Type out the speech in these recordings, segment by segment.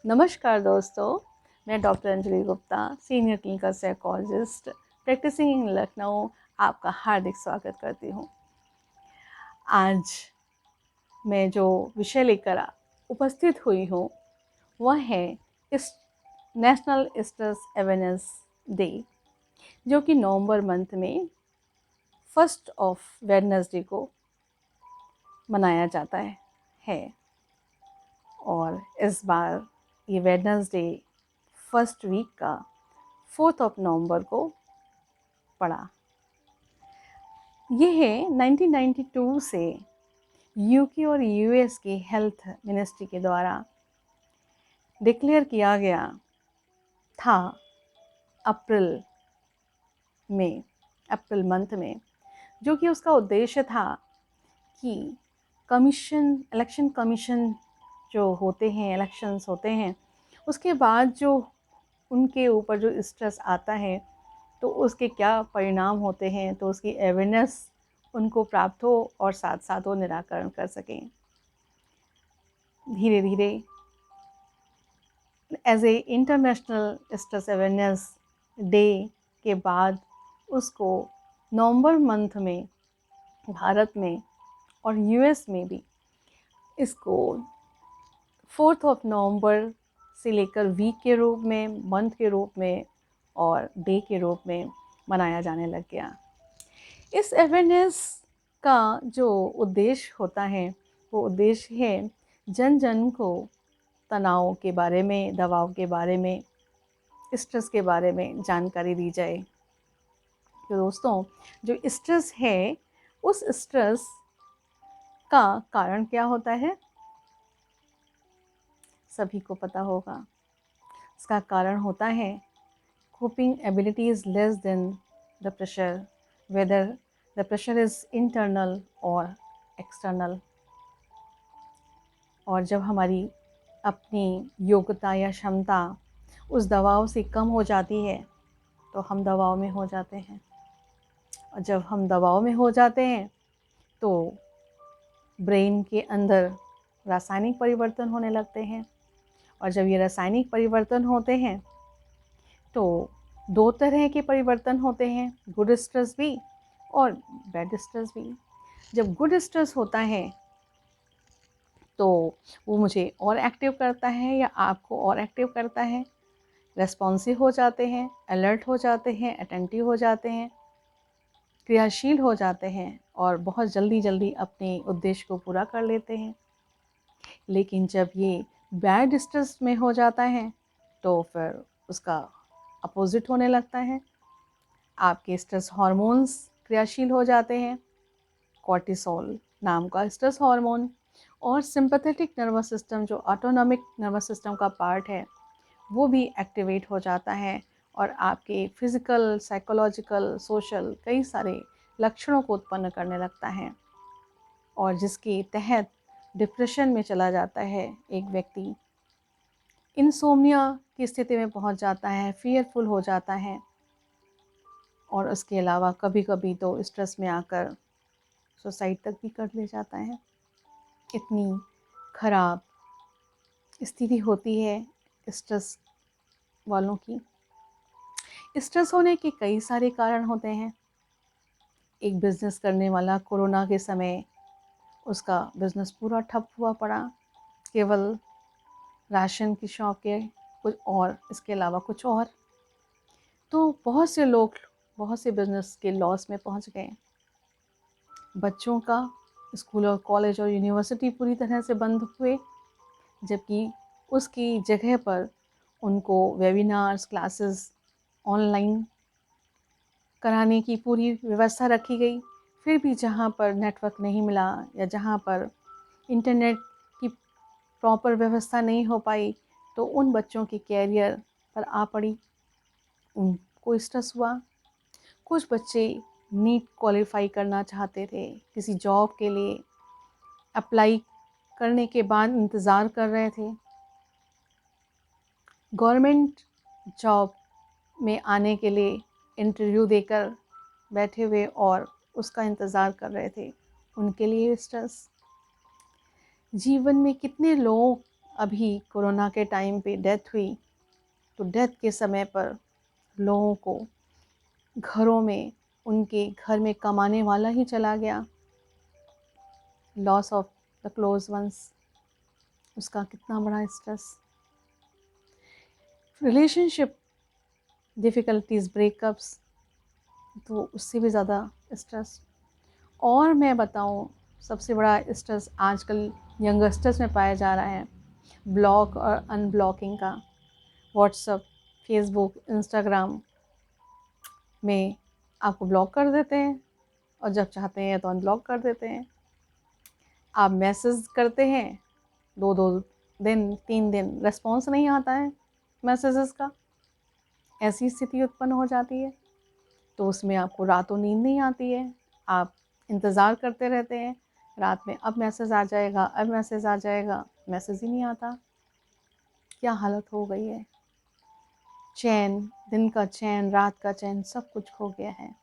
नमस्कार दोस्तों, मैं doctor Anjali Gupta, senior clinical psychologist practising in Lucknow, आपका हार्दिक स्वागत करती हूँ। आज मैं जो विषय लेकर उपस्थित हुई हूँ वह है इस नेशनल स्ट्रेस अवेयरनेस डे, जो कि नवंबर मंथ में 1 ऑफ वेडनेसडे को मनाया जाता है। और इस बार ये वेडनेसडे फर्स्ट वीक का 4 ऑफ नवंबर को पड़ा। यह 1992 से यूके और यूएस की हेल्थ मिनिस्ट्री के द्वारा डिक्लेयर किया गया था अप्रैल मंथ में, जो कि उसका उद्देश्य था कि इलेक्शन कमीशन जो होते हैं, इलेक्शंस होते हैं, उसके बाद जो उनके ऊपर जो स्ट्रेस आता है तो उसके क्या परिणाम होते हैं, तो उसकी अवेयरनेस उनको प्राप्त हो और साथ साथ वो निराकरण कर सकें। धीरे धीरे as a international stress awareness day के बाद उसको नवंबर मंथ में भारत में और यूएस में भी इसको 4 ऑफ नवंबर से लेकर वीक के रूप में, मंथ के रूप में और डे के रूप में मनाया जाने लग गया। इस अवेयरनेस का जो उद्देश्य होता है वो उद्देश्य है जन जन को तनाव के बारे में, दबाव के बारे में, स्ट्रेस के बारे में जानकारी दी जाए। तो दोस्तों, जो स्ट्रेस है उस स्ट्रेस का कारण क्या होता है, सभी को पता होगा। इसका कारण होता है coping ability is less than the pressure, whether the pressure is internal or external। और जब हमारी अपनी योग्यता या क्षमता उस दबाव से कम हो जाती है तो हम दबाव में हो जाते हैं, और जब हम दबाव में हो जाते हैं तो ब्रेन के अंदर रासायनिक परिवर्तन होने लगते हैं। और जब ये रासायनिक परिवर्तन होते हैं तो 2 तरह के परिवर्तन होते हैं, गुड स्ट्रेस भी और बैड स्ट्रेस भी। जब गुड स्ट्रेस होता है तो वो मुझे और एक्टिव करता है या आपको और एक्टिव करता है, रेस्पॉन्सिव हो जाते हैं, अलर्ट हो जाते हैं, अटेंटिव हो जाते हैं, क्रियाशील हो जाते हैं और बहुत जल्दी अपने उद्देश्य को पूरा कर लेते हैं। लेकिन जब ये बैड स्ट्रेस में हो जाता है तो फिर उसका अपोजिट होने लगता है। आपके स्ट्रेस हार्मोन्स क्रियाशील हो जाते हैं, कॉर्टिसोल नाम का स्ट्रेस हार्मोन, और सिंपैथेटिक नर्वस सिस्टम जो ऑटोनॉमिक नर्वस सिस्टम का पार्ट है वो भी एक्टिवेट हो जाता है और आपके फिज़िकल, साइकोलॉजिकल, सोशल कई सारे लक्षणों को उत्पन्न करने लगता है, और जिसके तहत डिप्रेशन में चला जाता है एक व्यक्ति, इंसोम्निया की स्थिति में पहुंच जाता है, फियरफुल हो जाता है, और उसके अलावा कभी कभी तो स्ट्रेस में आकर सुसाइड तक भी कर ले जाता है। इतनी खराब स्थिति होती है स्ट्रेस वालों की। स्ट्रेस होने के कई सारे कारण होते हैं। एक बिज़नेस करने वाला कोरोना के समय उसका बिज़नेस पूरा ठप हुआ पड़ा, केवल राशन की शॉप के कुछ और, इसके अलावा कुछ और। तो बहुत से लोग बहुत से बिज़नेस के लॉस में पहुंच गए। बच्चों का स्कूल और कॉलेज और यूनिवर्सिटी पूरी तरह से बंद हुए, जबकि उसकी जगह पर उनको वेबिनार्स, क्लासेस ऑनलाइन कराने की पूरी व्यवस्था रखी गई। फिर भी जहाँ पर नेटवर्क नहीं मिला या जहाँ पर इंटरनेट की प्रॉपर व्यवस्था नहीं हो पाई तो उन बच्चों के कैरियर पर आ पड़ी, उनको स्ट्रेस हुआ। कुछ बच्चे नीट क्वालिफाई करना चाहते थे, किसी जॉब के लिए अप्लाई करने के बाद इंतज़ार कर रहे थे, गवर्नमेंट जॉब में आने के लिए इंटरव्यू देकर बैठे हुए और उसका इंतज़ार कर रहे थे, उनके लिए स्ट्रेस। जीवन में कितने लोग अभी कोरोना के टाइम पे डेथ हुई, तो डेथ के समय पर लोगों को घरों में, उनके घर में कमाने वाला ही चला गया, loss of the close ones, उसका कितना बड़ा स्ट्रेस। रिलेशनशिप डिफ़िकल्टीज़, ब्रेकअप्स, तो उससे भी ज़्यादा स्ट्रेस। और मैं बताऊँ, सबसे बड़ा स्ट्रेस आजकल यंगस्टर्स में पाया जा रहा है, ब्लॉक और अनब्लॉकिंग का। व्हाट्सएप, फेसबुक, इंस्टाग्राम में आपको ब्लॉक कर देते हैं और जब चाहते हैं तो अनब्लॉक कर देते हैं। आप मैसेज करते हैं, 2-2 दिन, 3 दिन रिस्पॉन्स नहीं आता है मैसेजेस का, ऐसी स्थिति उत्पन्न हो जाती है। तो उसमें आपको रातों नींद नहीं आती है, आप इंतज़ार करते रहते हैं रात में, अब मैसेज आ जाएगा, अब मैसेज आ जाएगा, मैसेज ही नहीं आता। क्या हालत हो गई है, चैन, दिन का चैन, रात का चैन, सब कुछ खो गया है।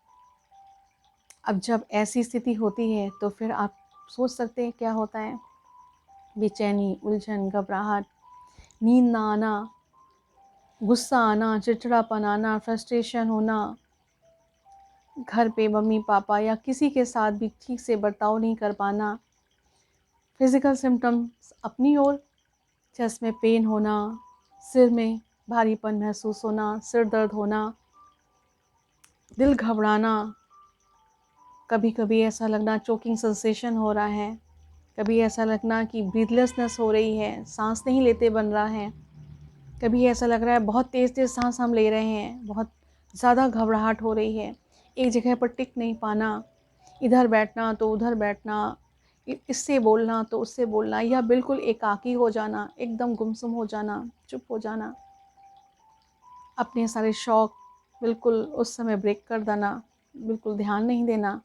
अब जब ऐसी स्थिति होती है तो फिर आप सोच सकते हैं क्या होता है, बेचैनी, उलझन, घबराहट, नींद ना आना, गुस्सा आना, चिड़चिड़ापन आना, फ्रस्ट्रेशन होना, घर पे मम्मी पापा या किसी के साथ भी ठीक से बर्ताव नहीं कर पाना, फिज़िकल सिम्टम्स अपनी ओर, चेस्ट में पेन होना, सिर में भारीपन महसूस होना, सिर दर्द होना, दिल घबराना, कभी कभी ऐसा लगना चोकिंग सेंसेशन हो रहा है, कभी ऐसा लगना कि ब्रीथलेसनेस हो रही है, सांस नहीं लेते बन रहा है, कभी ऐसा लग रहा है बहुत तेज़ तेज़ सांस हम ले रहे हैं, बहुत ज़्यादा घबराहट हो रही है, एक जगह पर टिक नहीं पाना, इधर बैठना तो उधर बैठना, इससे बोलना तो उससे बोलना, या बिल्कुल एकाकी हो जाना, एकदम गुमसुम हो जाना, चुप हो जाना, अपने सारे शौक़ बिल्कुल उस समय ब्रेक कर देना, बिल्कुल ध्यान नहीं देना,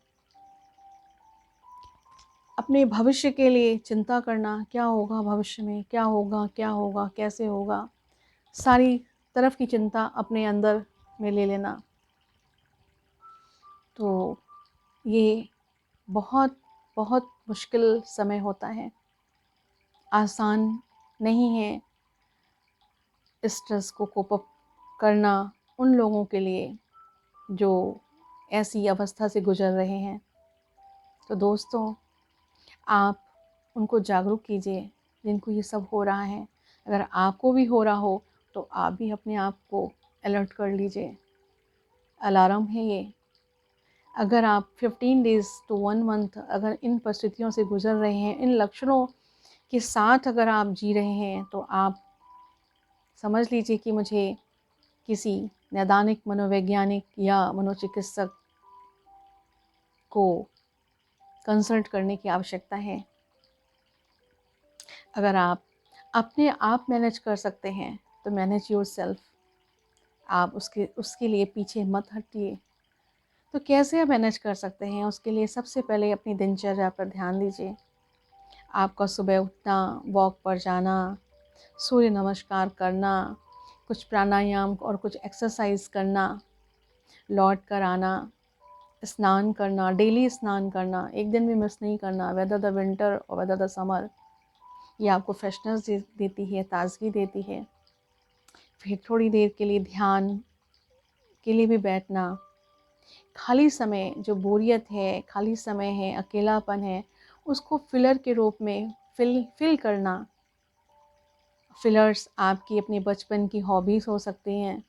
अपने भविष्य के लिए चिंता करना, क्या होगा भविष्य में, क्या होगा, क्या होगा, कैसे होगा, सारी तरफ की चिंता अपने अंदर में ले लेना। तो ये बहुत बहुत मुश्किल समय होता है, आसान नहीं है स्ट्रेस को कोप अप करना उन लोगों के लिए जो ऐसी अवस्था से गुजर रहे हैं। तो दोस्तों, आप उनको जागरूक कीजिए जिनको ये सब हो रहा है। अगर आपको भी हो रहा हो तो आप भी अपने आप को अलर्ट कर लीजिए, अलार्म है ये। अगर आप 15 डेज़ टू 1 मंथ अगर इन परिस्थितियों से गुजर रहे हैं, इन लक्षणों के साथ अगर आप जी रहे हैं, तो आप समझ लीजिए कि मुझे किसी नैदानिक मनोवैज्ञानिक या मनोचिकित्सक को कंसल्ट करने की आवश्यकता है। अगर आप अपने आप मैनेज कर सकते हैं तो मैनेज योरसेल्फ, आप उसके लिए पीछे मत हटिए। तो कैसे आप मैनेज कर सकते हैं, उसके लिए सबसे पहले अपनी दिनचर्या पर ध्यान दीजिए। आपका सुबह उठना, वॉक पर जाना, सूर्य नमस्कार करना, कुछ प्राणायाम और कुछ एक्सरसाइज करना, लौट कर आना, स्नान करना, डेली स्नान करना, एक दिन भी मिस नहीं करना, वेदर द विंटर और वेदर द समर। ये आपको फ्रेशनेस देती है, ताज़गी देती है। फिर थोड़ी देर के लिए ध्यान के लिए भी बैठना। खाली समय, जो बोरियत है, खाली समय है, अकेलापन है, उसको फिलर के रूप में फिल करना। फिलर्स आपकी अपनी बचपन की हॉबीज़ हो सकती हैं,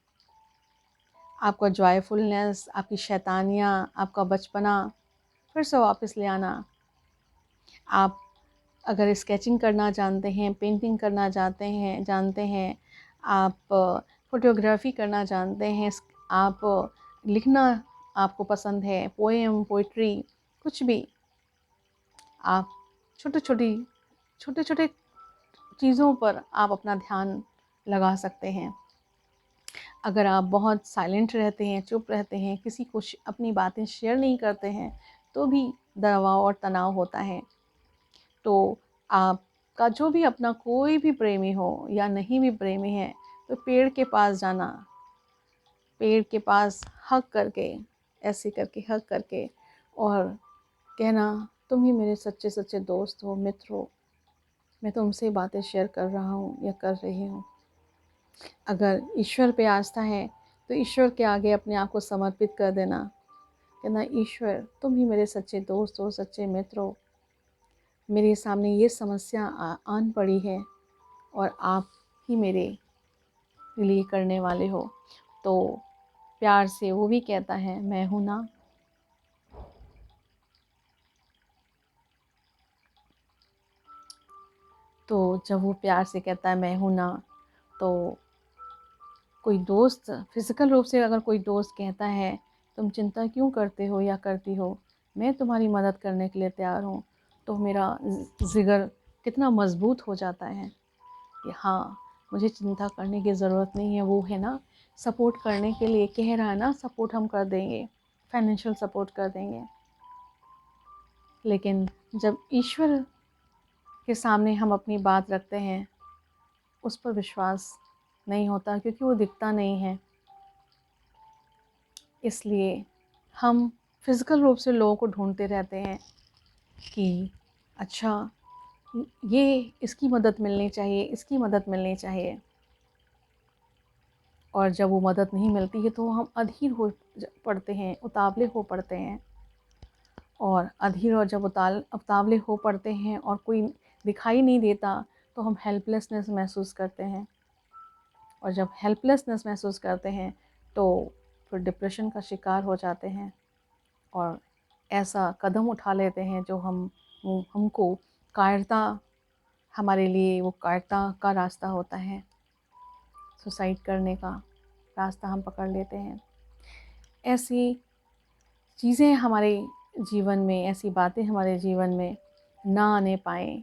आपका जॉयफुलनेस, आपकी शैतानियाँ, आपका बचपना फिर से वापस ले आना। आप अगर स्केचिंग करना जानते हैं, पेंटिंग करना जानते हैं, आप फ़ोटोग्राफ़ी करना जानते हैं, आप लिखना आपको पसंद है, पोएम, पोइट्री, कुछ भी, आप छोटे-छोटे चीज़ों पर आप अपना ध्यान लगा सकते हैं। अगर आप बहुत साइलेंट रहते हैं, चुप रहते हैं, किसी को अपनी बातें शेयर नहीं करते हैं, तो भी दबाव और तनाव होता है। तो आपका जो भी अपना कोई भी प्रेमी हो या नहीं भी प्रेमी है, तो पेड़ के पास जाना, पेड़ के पास हग करके, ऐसे करके हग करके और कहना, तुम ही मेरे सच्चे सच्चे दोस्त हो, मित्र हो, मैं तुमसे बातें शेयर कर रहा हूँ या कर रही हूँ। अगर ईश्वर पे आस्था है तो ईश्वर के आगे अपने आप को समर्पित कर देना, कहना ईश्वर तुम ही मेरे सच्चे दोस्त हो, सच्चे मित्र हो। मेरे सामने ये समस्या आन पड़ी है और आप ही मेरे लिए करने वाले हो। तो प्यार से वो भी कहता है मैं हूँ ना। तो जब वो प्यार से कहता है मैं हूँ ना, तो कोई दोस्त फिज़िकल रूप से अगर कोई दोस्त कहता है तुम चिंता क्यों करते हो या करती हो, मैं तुम्हारी मदद करने के लिए तैयार हूँ, तो मेरा जिगर कितना मज़बूत हो जाता है कि हाँ, मुझे चिंता करने की ज़रूरत नहीं है। वो है ना सपोर्ट करने के लिए कह रहा है ना, सपोर्ट हम कर देंगे, फाइनेंशियल सपोर्ट कर देंगे। लेकिन जब ईश्वर के सामने हम अपनी बात रखते हैं, उस पर विश्वास नहीं होता क्योंकि वो दिखता नहीं है। इसलिए हम फिज़िकल रूप से लोगों को ढूंढते रहते हैं कि अच्छा ये इसकी मदद मिलनी चाहिए, इसकी मदद मिलनी चाहिए। और जब वो मदद नहीं मिलती है तो हम अधीर हो पड़ते हैं, उतावले हो पड़ते हैं। और अधीर और जब उतावले हो पड़ते हैं और कोई दिखाई नहीं देता तो हम हेल्पलेसनेस महसूस करते हैं। और जब हेल्पलेसनेस महसूस करते हैं तो फिर डिप्रेशन का शिकार हो जाते हैं और ऐसा कदम उठा लेते हैं जो हमको कायरता, हमारे लिए वो कायरता का रास्ता होता है, सुसाइड करने का रास्ता हम पकड़ लेते हैं। ऐसी चीज़ें हमारे जीवन में, ऐसी बातें हमारे जीवन में ना आने पाएँ,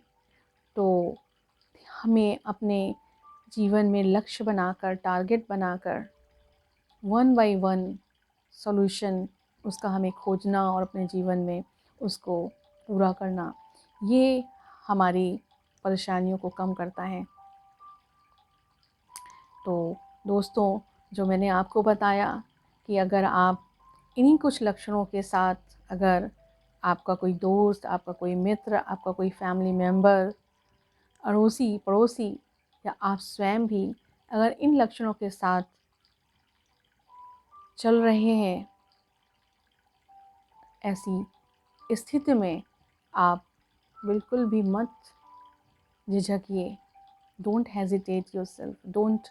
तो हमें अपने जीवन में लक्ष्य बनाकर, टारगेट बनाकर वन बाय वन सॉल्यूशन उसका हमें खोजना और अपने जीवन में उसको पूरा करना, ये हमारी परेशानियों को कम करता है। तो दोस्तों, जो मैंने आपको बताया कि अगर आप इन्हीं कुछ लक्षणों के साथ, अगर आपका कोई दोस्त, आपका कोई मित्र, आपका कोई फैमिली मेम्बर, अड़ोसी पड़ोसी या आप स्वयं भी अगर इन लक्षणों के साथ चल रहे हैं, ऐसी स्थिति में आप बिल्कुल भी मत झिझकिए। Don't hesitate yourself, don't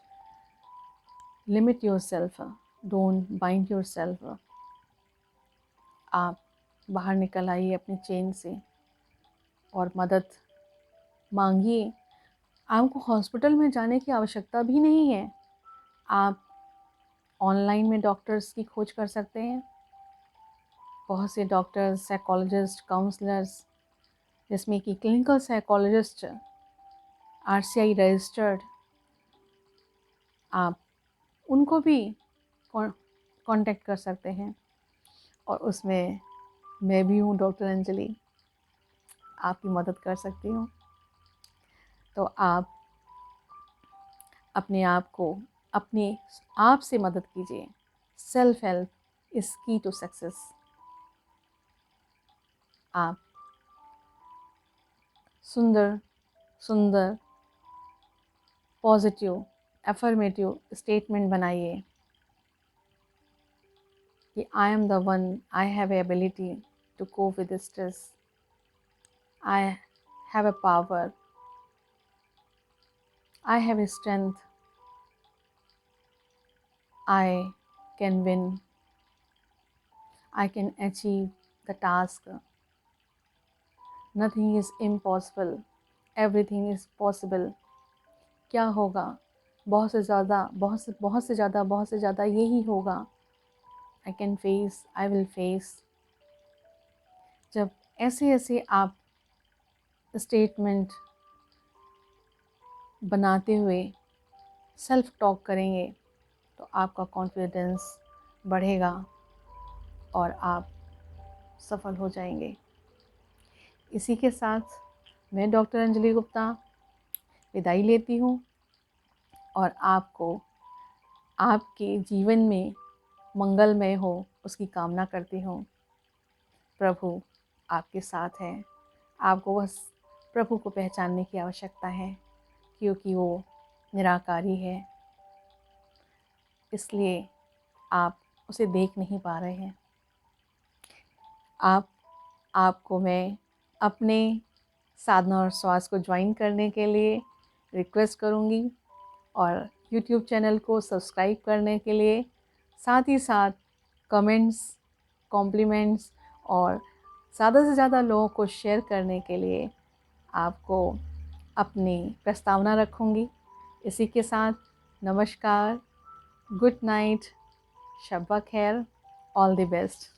limit yourself, don't bind yourself. आप बाहर निकल आइए अपनी चेन से और मदद मांगिए। आपको हॉस्पिटल में जाने की आवश्यकता भी नहीं है। आप ऑनलाइन में डॉक्टर्स की खोज कर सकते हैं। बहुत से डॉक्टर्स, साइकोलॉजिस्ट, काउंसलर्स, जिसमें कि क्लिनिकल साइकोलॉजिस्ट RCI रजिस्टर्ड, आप उनको भी कांटेक्ट कर सकते हैं। और उसमें मैं भी हूँ, डॉक्टर अंजलि, आपकी मदद कर सकती हूँ। तो आप अपने आप को अपने आप से मदद कीजिए। Self help is key to success. आप सुंदर सुंदर पॉजिटिव एफर्मेटिव स्टेटमेंट बनाइए कि I am the one, I have ability to cope with stress, I have a power, I have strength, I can win, I can achieve the task, nothing is impossible, everything is possible. क्या होगा, बहुत से ज़्यादा, बहुत से ज़्यादा यही होगा। I can face, I will face. जब ऐसे ऐसे आप स्टेटमेंट बनाते हुए सेल्फ टॉक करेंगे तो आपका कॉन्फिडेंस बढ़ेगा और आप सफल हो जाएंगे। इसी के साथ मैं डॉक्टर अंजलि गुप्ता विदाई लेती हूँ और आपको आपके जीवन में मंगलमय हो उसकी कामना करती हूँ। प्रभु आपके साथ हैं, आपको बस प्रभु को पहचानने की आवश्यकता है, क्योंकि वो निराकारी है, इसलिए आप उसे देख नहीं पा रहे हैं। आपको मैं अपने साधना और श्वास को ज्वाइन करने के लिए रिक्वेस्ट करूँगी, और YouTube चैनल को सब्सक्राइब करने के लिए, साथ ही साथ कमेंट्स, कॉम्प्लीमेंट्स और ज़्यादा से ज़्यादा लोगों को शेयर करने के लिए आपको अपनी प्रस्तावना रखूँगी। इसी के साथ नमस्कार, गुड नाइट, शब्बा खैर, ऑल द बेस्ट।